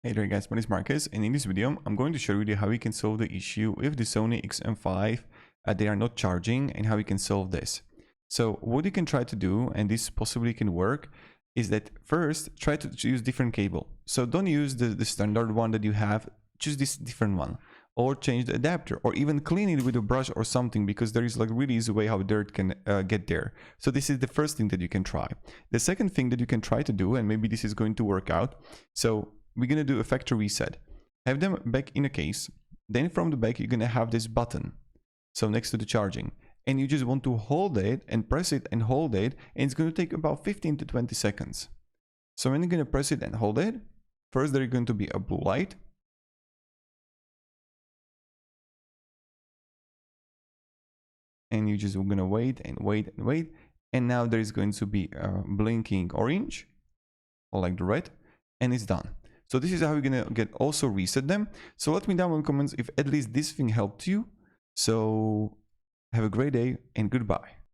Hey there guys, my name is Marcus, and in this video I'm going to show you how we can solve the issue with the Sony XM5 they are not charging and how we can solve this. So what you can try to do, and this possibly can work, is that first try to use different cable. So don't use the standard one that you have, choose this different one, or change the adapter, or even clean it with a brush or something, because there is like really easy way how dirt can get there. So this is the first thing that you can try. The second thing that you can try to do, and maybe this is going to work out, so we're going to do a factory reset. Have them back in a case. Then from the back, you're going to have this button. So next to the charging. And you just want to hold it and press it and hold it. And it's going to take about 15 to 20 seconds. So when you're going to press it and hold it, first there is going to be a blue light. And you just going to wait and wait and wait. And now there is going to be a blinking orange, or like the red, and it's done. So this is how we're gonna get also reset them. So let me know in the comments if at least this thing helped you. So have a great day and goodbye.